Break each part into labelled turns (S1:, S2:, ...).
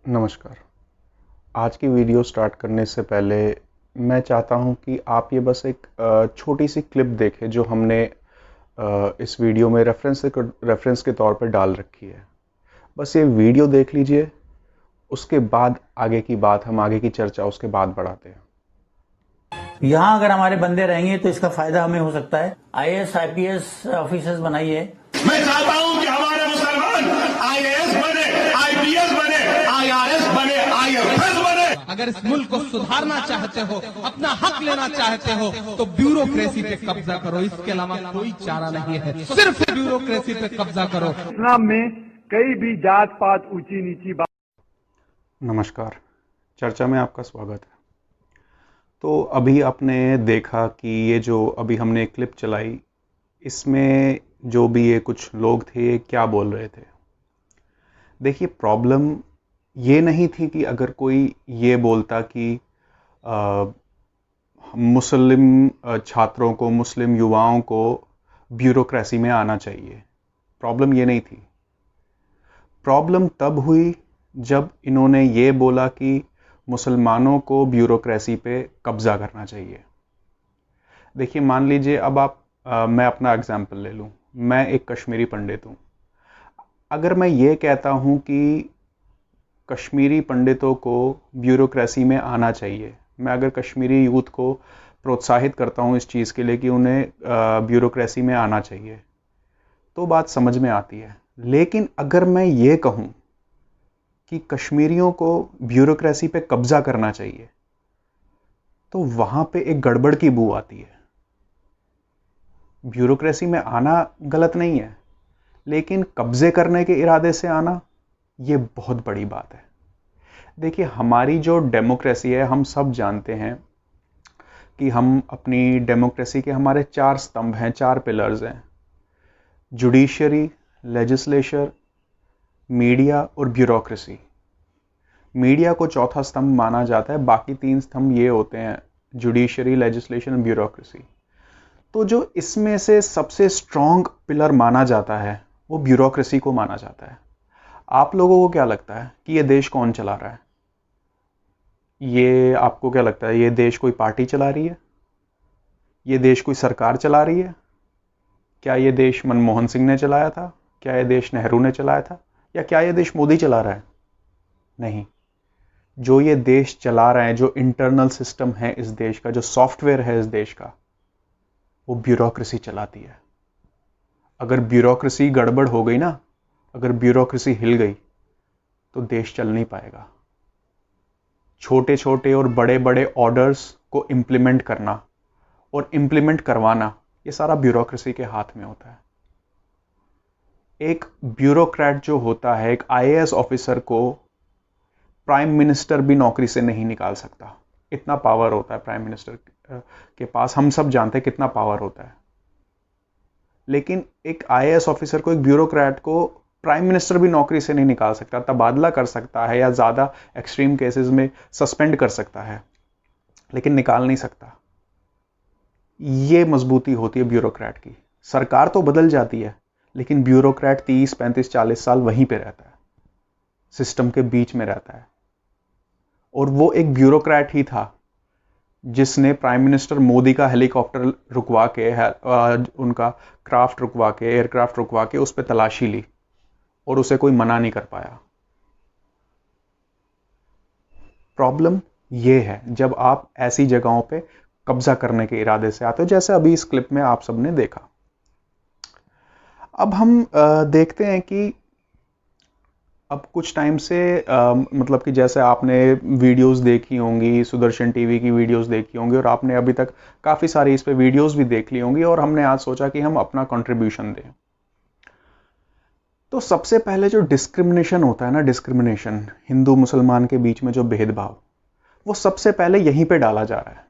S1: नमस्कार। आज की वीडियो स्टार्ट करने से पहले मैं चाहता हूं कि आप ये बस एक छोटी सी क्लिप देखें जो हमने इस वीडियो में रेफरेंस के तौर पर डाल रखी है। बस ये वीडियो देख लीजिए, उसके बाद आगे की बात, हम आगे की चर्चा उसके बाद बढ़ाते हैं।
S2: यहाँ अगर हमारे बंदे रहेंगे तो इसका फायदा हमें हो सकता है। आईएएस आईपीएस ऑफिसर्स बनाइए।
S3: मैं चाहता हूं कि हमारे मुसलमान आईएएस बने, आईपीएस बने, आईआरएस बने, आईएफएस बने।
S4: अगर इस मुल्क को सुधारना चाहते हो, अपना हक लेना चाहते हो, तो ब्यूरोक्रेसी पे कब्जा करो। इसके अलावा कोई चारा नहीं है, सिर्फ ब्यूरोक्रेसी पे कब्जा करो।
S5: इस्लाम में कई भी जात पात ऊंची नीची बात।
S1: नमस्कार, चर्चा में आपका स्वागत है। तो अभी आपने देखा कि ये जो अभी हमने क्लिप चलाई, इसमें जो भी ये कुछ लोग थे ये क्या बोल रहे थे। देखिए, प्रॉब्लम ये नहीं थी कि अगर कोई ये बोलता कि मुस्लिम छात्रों को, मुस्लिम युवाओं को ब्यूरोक्रेसी में आना चाहिए। प्रॉब्लम ये नहीं थी। प्रॉब्लम तब हुई जब इन्होंने ये बोला कि मुसलमानों को ब्यूरोक्रेसी पे कब्जा करना चाहिए। देखिए, मान लीजिए अब मैं अपना एग्जाम्पल ले लूँ। मैं एक कश्मीरी पंडित हूँ। अगर मैं ये कहता हूँ कि कश्मीरी पंडितों को ब्यूरोक्रेसी में आना चाहिए, मैं अगर कश्मीरी यूथ को प्रोत्साहित करता हूँ इस चीज़ के लिए कि उन्हें ब्यूरोक्रेसी में आना चाहिए, तो बात समझ में आती है। लेकिन अगर मैं ये कहूँ कि कश्मीरियों को ब्यूरोक्रेसी पे कब्जा करना चाहिए, तो वहाँ पे एक गड़बड़ की बू आती है। ब्यूरोक्रेसी में आना गलत नहीं है, लेकिन कब्जे करने के इरादे से आना, ये बहुत बड़ी बात है। देखिए, हमारी जो डेमोक्रेसी है, हम सब जानते हैं कि हम अपनी डेमोक्रेसी के हमारे 4 स्तंभ हैं, 4 पिलर्स हैं: जुडिशरी, लेजिस्लेचर, मीडिया और ब्यूरोक्रेसी। मीडिया को चौथा स्तंभ माना जाता है, बाकी 3 स्तंभ ये होते हैं: जुडिशरी, लेजिस्लेशन और ब्यूरोक्रेसी। तो जो इसमें से सबसे स्ट्रॉन्ग पिलर माना जाता है वो ब्यूरोक्रेसी को माना जाता है। आप लोगों को क्या लगता है कि ये देश कौन चला रहा है? ये आपको क्या लगता है, ये देश कोई पार्टी चला रही है? ये देश कोई सरकार चला रही है? क्या ये देश मनमोहन सिंह ने चलाया था? क्या ये देश नेहरू ने चलाया था? या क्या ये देश मोदी चला रहा है? नहीं। जो ये देश चला रहा है, जो इंटरनल सिस्टम है इस देश का, जो सॉफ्टवेयर है इस देश का, वो ब्यूरोक्रेसी चलाती है। अगर ब्यूरोक्रेसी गड़बड़ हो गई ना, अगर ब्यूरोक्रेसी हिल गई, तो देश चल नहीं पाएगा। छोटे छोटे और बड़े बड़े ऑर्डर्स को इंप्लीमेंट करना और इंप्लीमेंट करवाना, ये सारा ब्यूरोक्रेसी के हाथ में होता है। एक ब्यूरोक्रेट जो होता है, एक आईएएस ऑफिसर को प्राइम मिनिस्टर भी नौकरी से नहीं निकाल सकता। इतना पावर होता है प्राइम मिनिस्टर के पास। हम सब जानते हैं कितना पावर होता है। लेकिन एक आईएएस ऑफिसर को, एक ब्यूरोक्रेट को प्राइम मिनिस्टर भी नौकरी से नहीं निकाल सकता। तबादला कर सकता है या ज्यादा एक्सट्रीम केसेस में सस्पेंड कर सकता है, लेकिन निकाल नहीं सकता। ये मजबूती होती है ब्यूरोक्रेट की। सरकार तो बदल जाती है, लेकिन ब्यूरोक्रेट 30, 35, 40 साल वहीं पे रहता है, सिस्टम के बीच में रहता है। और वो एक ब्यूरोक्रेट ही था जिसने प्राइम मिनिस्टर मोदी का हेलीकॉप्टर रुकवा के, उनका क्राफ्ट रुकवा के, एयरक्राफ्ट रुकवा के उस पर तलाशी ली और उसे कोई मना नहीं कर पाया। प्रॉब्लम यह है जब आप ऐसी जगहों पे कब्जा करने के इरादे से आते हो, जैसे अभी इस क्लिप में आप सबने देखा। अब हम देखते हैं कि अब कुछ टाइम से मतलब कि जैसे आपने वीडियोस देखी होंगी, सुदर्शन टीवी की वीडियोस देखी होंगी, और आपने अभी तक काफ़ी सारी इस पे वीडियोस भी देख ली होंगी, और हमने आज सोचा कि हम अपना कंट्रीब्यूशन दें। तो सबसे पहले जो डिस्क्रिमिनेशन होता है ना, डिस्क्रिमिनेशन, हिंदू मुसलमान के बीच में जो भेदभाव, वो सबसे पहले यहीं पे डाला जा रहा है।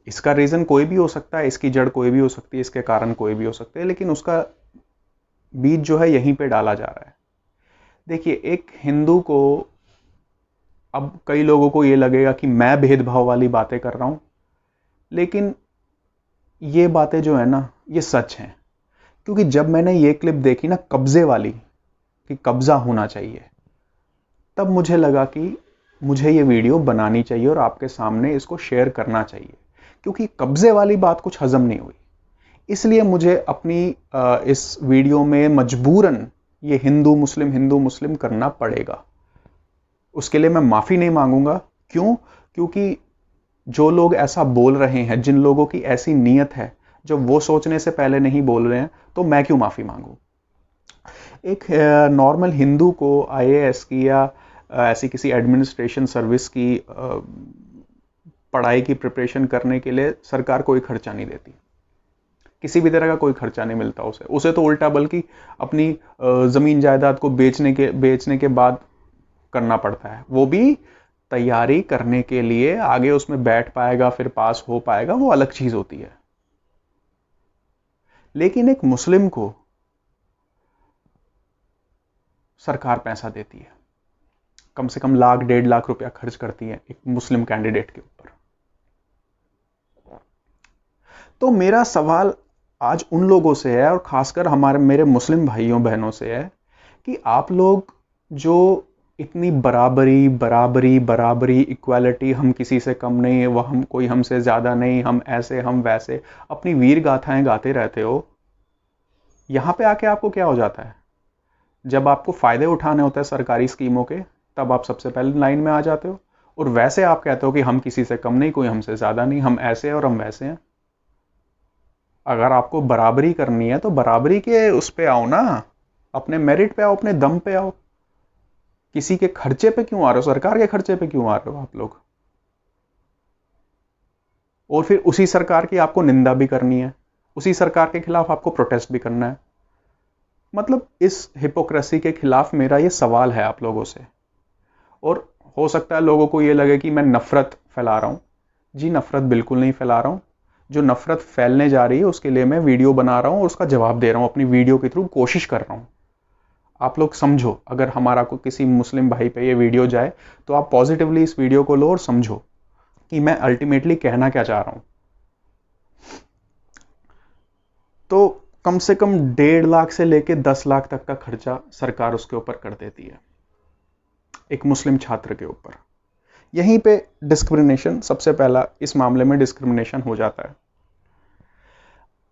S1: इसका रीज़न कोई भी हो सकता है, इसकी जड़ कोई भी हो सकती है, इसके कारण कोई भी हो सकते हैं, लेकिन उसका बीज जो है यहीं पे डाला जा रहा है। देखिए, एक हिंदू को, अब कई लोगों को ये लगेगा कि मैं भेदभाव वाली बातें कर रहा हूं, लेकिन ये बातें जो है ना, ये सच हैं। क्योंकि जब मैंने ये क्लिप देखी ना, कब्जे वाली, कि कब्जा होना चाहिए, तब मुझे लगा कि मुझे ये वीडियो बनानी चाहिए और आपके सामने इसको शेयर करना चाहिए, क्योंकि कब्जे वाली बात कुछ हजम नहीं हुई। इसलिए मुझे अपनी इस वीडियो में मजबूरन ये हिंदू मुस्लिम करना पड़ेगा। उसके लिए मैं माफी नहीं मांगूंगा। क्यों? क्योंकि जो लोग ऐसा बोल रहे हैं, जिन लोगों की ऐसी नीयत है, जब वो सोचने से पहले नहीं बोल रहे हैं, तो मैं क्यों माफी मांगू। एक नॉर्मल हिंदू को आईएएस की या ऐसी किसी एडमिनिस्ट्रेशन सर्विस की पढ़ाई की प्रिपरेशन करने के लिए सरकार कोई खर्चा नहीं देती, किसी भी तरह का कोई खर्चा नहीं मिलता उसे तो उल्टा बल्कि अपनी जमीन जायदाद को बेचने के बाद करना पड़ता है। वो भी तैयारी करने के लिए, आगे उसमें बैठ पाएगा फिर पास हो पाएगा, वो अलग चीज होती है। लेकिन एक मुस्लिम को सरकार पैसा देती है, कम से कम लाख 1.5 लाख रुपया खर्च करती है एक मुस्लिम कैंडिडेट के ऊपर। तो मेरा सवाल आज उन लोगों से है, और खासकर मेरे मुस्लिम भाइयों बहनों से है, कि आप लोग जो इतनी बराबरी इक्वालिटी, हम किसी से कम नहीं, वह कोई हमसे ज्यादा नहीं, हम ऐसे हम वैसे, अपनी वीर गाथाएं गाते रहते हो, यहां पे आके आपको क्या हो जाता है? जब आपको फायदे उठाने होते हैं सरकारी स्कीमों के, तब आप सबसे पहले लाइन में आ जाते हो, और वैसे आप कहते हो कि हम किसी से कम नहीं, कोई हमसे ज्यादा नहीं, हम ऐसे और हम वैसे हैं। अगर आपको बराबरी करनी है तो बराबरी के उस पे आओ ना, अपने मेरिट पे आओ, अपने दम पे आओ। किसी के खर्चे पे क्यों आ रहे हो? सरकार के खर्चे पे क्यों आ रहे हो आप लोग? और फिर उसी सरकार की आपको निंदा भी करनी है, उसी सरकार के खिलाफ आपको प्रोटेस्ट भी करना है। मतलब इस हिपोक्रेसी के खिलाफ मेरा ये सवाल है आप लोगों से। और हो सकता है लोगों को ये लगे कि मैं नफरत फैला रहा हूं। जी, नफरत बिल्कुल नहीं फैला रहा हूं। जो नफरत फैलने जा रही है उसके लिए मैं वीडियो बना रहा हूं और उसका जवाब दे रहा हूं, अपनी वीडियो के थ्रू कोशिश कर रहा हूं। आप लोग समझो, अगर हमारा को किसी मुस्लिम भाई पे ये वीडियो जाए तो आप पॉजिटिवली इस वीडियो को लो और समझो कि मैं अल्टीमेटली कहना क्या चाह रहा हूं। तो कम से कम 1.5 लाख से लेके 10 लाख तक का खर्चा सरकार उसके ऊपर कर देती है, एक मुस्लिम छात्र के ऊपर। यहीं पे डिस्क्रिमिनेशन सबसे पहला, इस मामले में डिस्क्रिमिनेशन हो जाता है।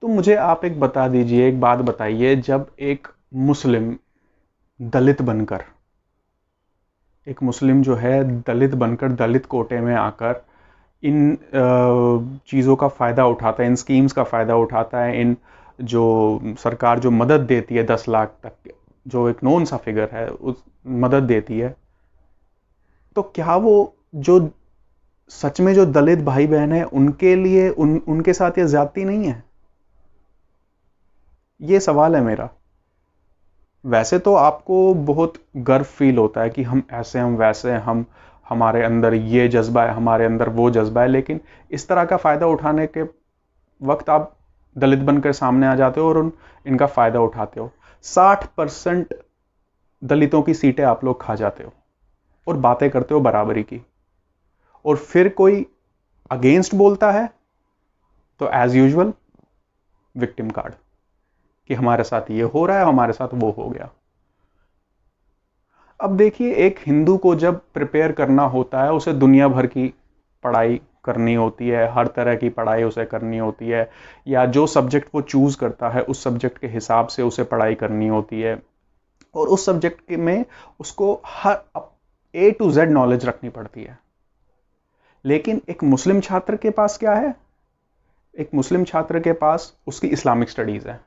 S1: तो मुझे आप एक बात बताइए, जब एक मुस्लिम दलित बनकर, एक मुस्लिम जो है दलित बनकर, दलित कोटे में आकर इन चीज़ों का फ़ायदा उठाता है, इन स्कीम्स का फ़ायदा उठाता है, इन जो सरकार जो मदद देती है 10 लाख तक, जो एक नोन सा फिगर है, उस मदद देती है, तो क्या वो जो सच में जो दलित भाई बहन है उनके लिए उनके साथ ये ज्यादती नहीं है? ये सवाल है मेरा। वैसे तो आपको बहुत गर्व फील होता है कि हम ऐसे हम वैसे हम, हमारे अंदर ये जज्बा है, हमारे अंदर वो जज्बा है, लेकिन इस तरह का फायदा उठाने के वक्त आप दलित बनकर सामने आ जाते हो और इनका फायदा उठाते हो। 60% दलितों की सीटें आप लोग खा जाते हो और बातें करते हो बराबरी की, और फिर कोई अगेंस्ट बोलता है तो एज यूजुअल विक्टिम कार्ड, कि हमारे साथ ये हो रहा है, हमारे साथ वो हो गया। अब देखिए, एक हिंदू को जब प्रिपेयर करना होता है, उसे दुनिया भर की पढ़ाई करनी होती है, हर तरह की पढ़ाई उसे करनी होती है, या जो सब्जेक्ट वो चूज करता है उस सब्जेक्ट के हिसाब से उसे पढ़ाई करनी होती है, और उस सब्जेक्ट में उसको हर A to Z नॉलेज रखनी पड़ती है। लेकिन एक मुस्लिम छात्र के पास क्या है? एक मुस्लिम छात्र के पास उसकी इस्लामिक स्टडीज है।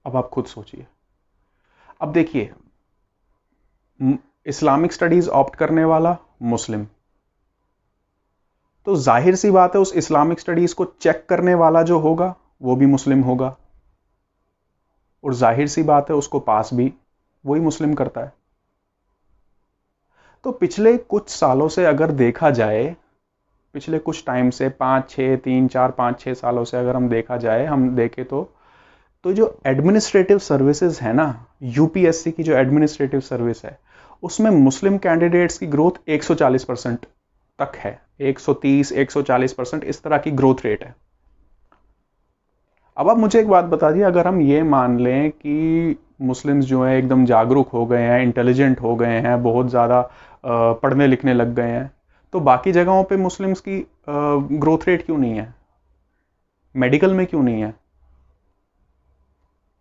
S1: अब आप खुद सोचिए। अब देखिए, इस्लामिक स्टडीज ऑप्ट करने वाला मुस्लिम, तो जाहिर सी बात है उस इस्लामिक स्टडीज को चेक करने वाला जो होगा वो भी मुस्लिम होगा, और जाहिर सी बात है उसको पास भी वही मुस्लिम करता है। तो पिछले कुछ सालों से अगर देखा जाए, पिछले कुछ टाइम से 5-6 सालों से अगर हम देखें तो जो एडमिनिस्ट्रेटिव सर्विसेज है ना, यूपीएससी की जो एडमिनिस्ट्रेटिव सर्विस है, उसमें मुस्लिम कैंडिडेट्स की ग्रोथ 140% तक है। 130-140% इस तरह की ग्रोथ रेट है। अब आप मुझे एक बात बता दिए, अगर हम ये मान लें कि मुस्लिम्स जो हैं एकदम जागरूक हो गए हैं, इंटेलिजेंट हो गए हैं, बहुत ज़्यादा पढ़ने लिखने लग गए हैं, तो बाकी जगहों पे मुस्लिम्स की ग्रोथ रेट क्यों नहीं है? मेडिकल में क्यों नहीं है?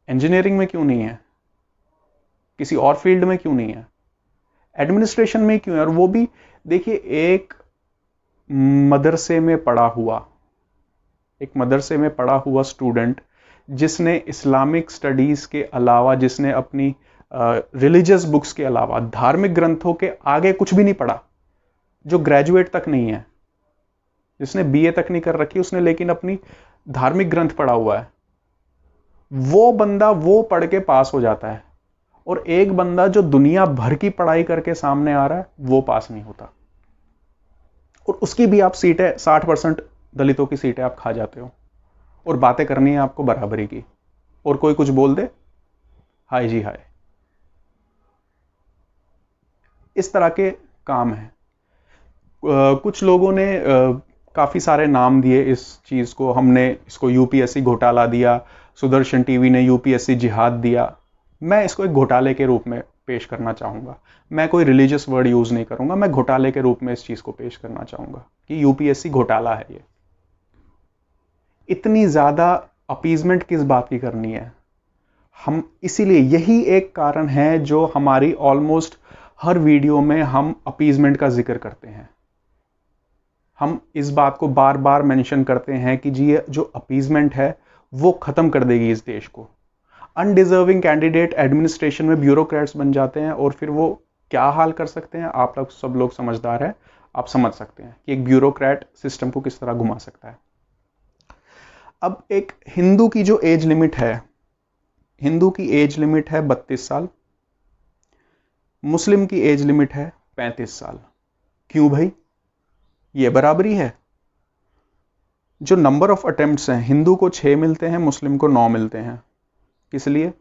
S1: इंजीनियरिंग में क्यों नहीं है? किसी और फील्ड में क्यों नहीं है? एडमिनिस्ट्रेशन में क्यों है? और वो भी देखिए, एक मदरसे में पढ़ा हुआ स्टूडेंट जिसने इस्लामिक स्टडीज के अलावा, जिसने अपनी रिलीजियस बुक्स के अलावा धार्मिक ग्रंथों के आगे कुछ भी नहीं पढ़ा, जो ग्रेजुएट तक नहीं है, जिसने बीए तक नहीं कर रखी उसने, लेकिन अपनी धार्मिक ग्रंथ पढ़ा हुआ है, वो बंदा वो पढ़ के पास हो जाता है। और एक बंदा जो दुनिया भर की पढ़ाई करके सामने आ रहा है, वो पास नहीं होता। और उसकी भी आप सीटें 60% दलितों की सीटें आप खा जाते हो, और बातें करनी है आपको बराबरी की, और कोई कुछ बोल दे, हाय जी हाय। इस तरह के काम है। कुछ लोगों ने काफी सारे नाम दिए इस चीज को। हमने इसको यूपीएससी घोटाला दिया, सुदर्शन टीवी ने यूपीएससी जिहाद दिया। मैं इसको एक घोटाले के रूप में पेश करना चाहूंगा। मैं कोई रिलीजियस वर्ड यूज नहीं करूंगा, मैं घोटाले के रूप में इस चीज को पेश करना चाहूंगा कि यूपीएससी घोटाला है ये। इतनी ज्यादा अपीजमेंट किस बात की करनी है? हम इसीलिए, यही एक कारण है जो हमारी ऑलमोस्ट हर वीडियो में हम अपीजमेंट का जिक्र करते हैं। हम इस बात को बार बार मेंशन करते हैं कि जी ये जो अपीजमेंट है वो खत्म कर देगी इस देश को। अनडिजर्विंग कैंडिडेट एडमिनिस्ट्रेशन में ब्यूरोक्रेट्स बन जाते हैं, और फिर वो क्या हाल कर सकते हैं, आप लोग सब लोग समझदार हैं, आप समझ सकते हैं कि एक ब्यूरोक्रेट सिस्टम को किस तरह घुमा सकता है। अब एक हिंदू की जो एज लिमिट है, हिंदू की एज लिमिट है 32 साल, मुस्लिम की एज लिमिट है 35 साल। क्यों भाई? ये बराबरी है। जो नंबर ऑफ अटेम्प्ट्स हैं, हिंदू को 6 मिलते हैं, मुस्लिम को 9 मिलते हैं। किस लिए?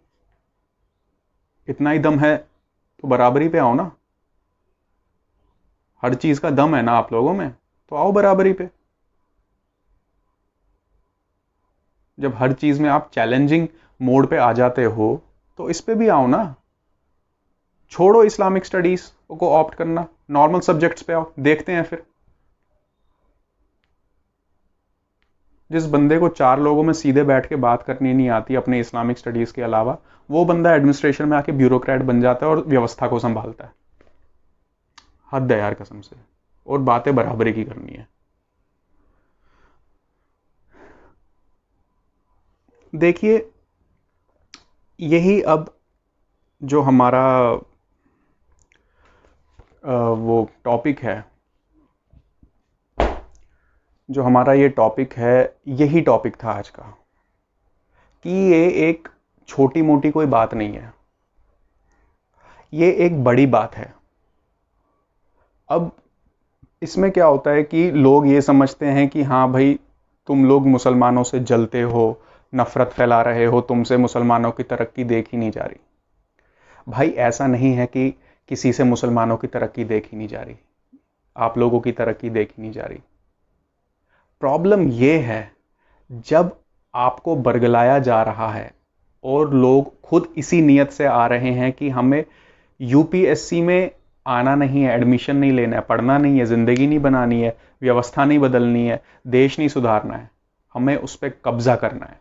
S1: इतना ही दम है तो बराबरी पे आओ ना। हर चीज का दम है ना आप लोगों में, तो आओ बराबरी पे। जब हर चीज में आप चैलेंजिंग मोड पे आ जाते हो, तो इस पे भी आओ ना। छोड़ो इस्लामिक स्टडीज को ऑप्ट करना, नॉर्मल सब्जेक्ट्स पे आओ, देखते हैं फिर। जिस बंदे को 4 लोगों में सीधे बैठ के बात करनी नहीं आती अपने इस्लामिक स्टडीज के अलावा, वो बंदा एडमिनिस्ट्रेशन में आके ब्यूरोक्रेट बन जाता है और व्यवस्था को संभालता है। हद है यार कसम से। और बातें बराबरी की करनी है। देखिए, यही अब जो हमारा वो टॉपिक है, जो हमारा ये टॉपिक है, यही टॉपिक था आज का, कि ये एक छोटी मोटी कोई बात नहीं है, ये एक बड़ी बात है। अब इसमें क्या होता है कि लोग ये समझते हैं कि हाँ भाई, तुम लोग मुसलमानों से जलते हो, नफरत फैला रहे हो, तुमसे मुसलमानों की तरक्की देखी नहीं जा रही। भाई ऐसा नहीं है कि किसी से मुसलमानों की तरक्की देखी नहीं जा रही, आप लोगों की तरक्की देखी नहीं जा रही। प्रॉब्लम यह है, जब आपको बरगलाया जा रहा है और लोग खुद इसी नियत से आ रहे हैं कि हमें यूपीएससी में आना नहीं है, एडमिशन नहीं लेना है, पढ़ना नहीं है, जिंदगी नहीं बनानी है, व्यवस्था नहीं बदलनी है, देश नहीं सुधारना है, हमें उस पर कब्जा करना है।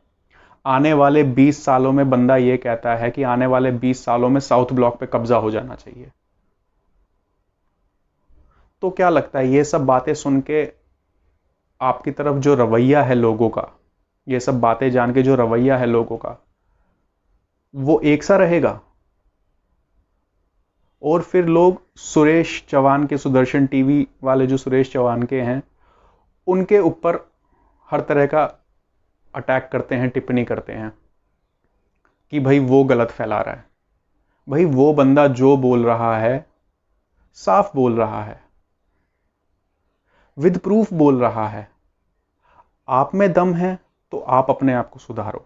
S1: आने वाले 20 सालों में बंदा यह कहता है कि आने वाले 20 सालों में साउथ ब्लॉक पे कब्जा हो जाना चाहिए। तो क्या लगता है, ये सब बातें सुन के आपकी तरफ जो रवैया है लोगों का, ये सब बातें जान के जो रवैया है लोगों का, वो एक सा रहेगा? और फिर लोग सुरेश चौहान के, सुदर्शन टीवी वाले जो सुरेश चौहान के हैं, उनके ऊपर हर तरह का अटैक करते हैं, टिप्पणी करते हैं कि भाई वो गलत फैला रहा है। भाई वो बंदा जो बोल रहा है, साफ बोल रहा है, विद प्रूफ बोल रहा है। आप में दम है तो आप अपने आप को सुधारो,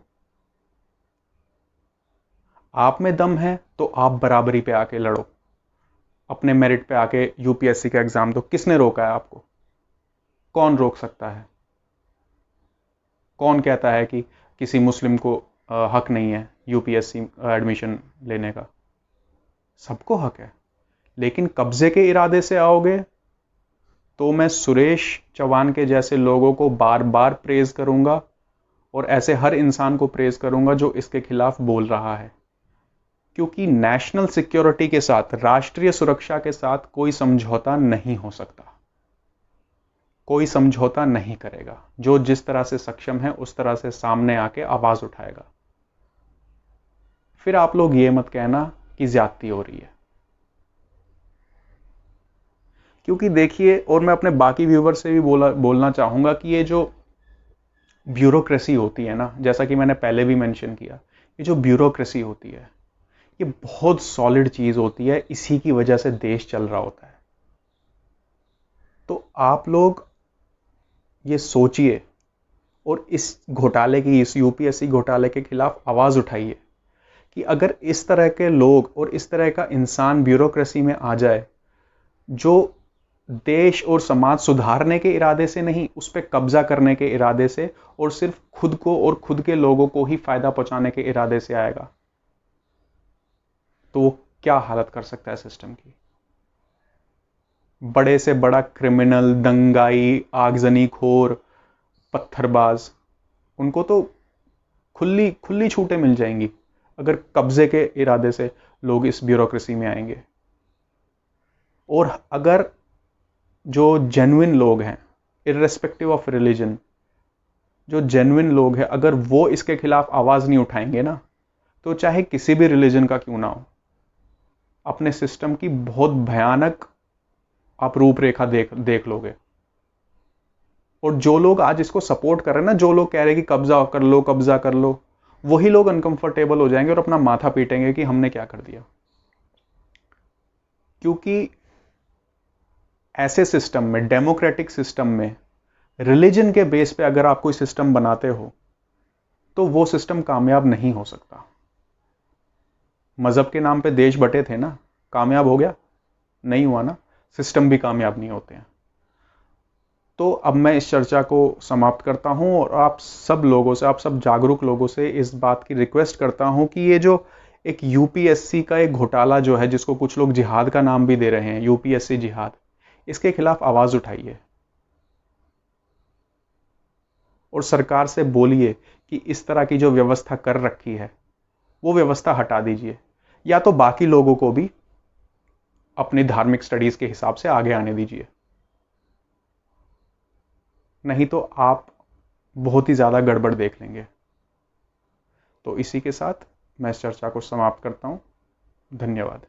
S1: आप में दम है तो आप बराबरी पे आके लड़ो, अपने मेरिट पे आके यूपीएससी का एग्जाम दो। किसने रोका है आपको? कौन रोक सकता है? कौन कहता है कि किसी मुस्लिम को हक नहीं है यूपीएससी एडमिशन लेने का, सबको हक है। लेकिन कब्जे के इरादे से आओगे तो मैं सुरेश चौहान के जैसे लोगों को बार बार प्रेज करूंगा और ऐसे हर इंसान को प्रेज करूंगा जो इसके खिलाफ बोल रहा है, क्योंकि नेशनल सिक्योरिटी के साथ, राष्ट्रीय सुरक्षा के साथ कोई समझौता नहीं हो सकता, कोई समझौता नहीं करेगा। जो जिस तरह से सक्षम है उस तरह से सामने आके आवाज उठाएगा। फिर आप लोग ये मत कहना कि ज्यादती हो रही है, क्योंकि देखिए, और मैं अपने बाकी व्यूवर से भी बोलना चाहूंगा कि ये जो ब्यूरोक्रेसी होती है ना, जैसा कि मैंने पहले भी मेंशन किया, ये जो ब्यूरोक्रेसी होती है ये बहुत सॉलिड चीज होती है, इसी की वजह से देश चल रहा होता है। तो आप लोग ये सोचिए और इस घोटाले की, इस यूपीएससी घोटाले के खिलाफ आवाज उठाइए कि अगर इस तरह के लोग और इस तरह का इंसान ब्यूरोक्रेसी में आ जाए जो देश और समाज सुधारने के इरादे से नहीं, उस पर कब्जा करने के इरादे से और सिर्फ खुद को और खुद के लोगों को ही फायदा पहुंचाने के इरादे से आएगा, तो वो क्या हालत कर सकता है सिस्टम की। बड़े से बड़ा क्रिमिनल, दंगाई, आगजनी खोर, पत्थरबाज, उनको तो खुली छूटें मिल जाएंगी अगर कब्जे के इरादे से लोग इस ब्यूरोक्रेसी में आएंगे। और अगर जो जेन्युइन लोग हैं, इर्रेस्पेक्टिव ऑफ रिलीजन, जो जेन्युइन लोग हैं, अगर वो इसके खिलाफ आवाज नहीं उठाएंगे ना, तो चाहे किसी भी रिलीजन का क्यों ना हो, अपने सिस्टम की बहुत भयानक आप रूपरेखा देख लोगे। और जो लोग आज इसको सपोर्ट कर रहे हैं ना, जो लोग कह रहे हैं कि कब्जा कर लो, वही लोग अनकंफर्टेबल हो जाएंगे और अपना माथा पीटेंगे कि हमने क्या कर दिया। क्योंकि ऐसे सिस्टम में, डेमोक्रेटिक सिस्टम में, रिलीजन के बेस पे अगर आप कोई सिस्टम बनाते हो तो वो सिस्टम कामयाब नहीं हो सकता। मजहब के नाम पे देश बटे थे ना, कामयाब हो गया? नहीं हुआ ना। सिस्टम भी कामयाब नहीं होते हैं। तो अब मैं इस चर्चा को समाप्त करता हूं और आप सब लोगों से, आप सब जागरूक लोगों से इस बात की रिक्वेस्ट करता हूं कि ये जो एक यूपीएससी का एक घोटाला जो है, जिसको कुछ लोग जिहाद का नाम भी दे रहे हैं, यूपीएससी जिहाद, इसके खिलाफ आवाज उठाइए और सरकार से बोलिए कि इस तरह की जो व्यवस्था कर रखी है वो व्यवस्था हटा दीजिए, या तो बाकी लोगों को भी अपनी धार्मिक स्टडीज के हिसाब से आगे आने दीजिए। नहीं तो आप बहुत ही ज्यादा गड़बड़ देख लेंगे। तो इसी के साथ मैं इस चर्चा को समाप्त करता हूं। धन्यवाद।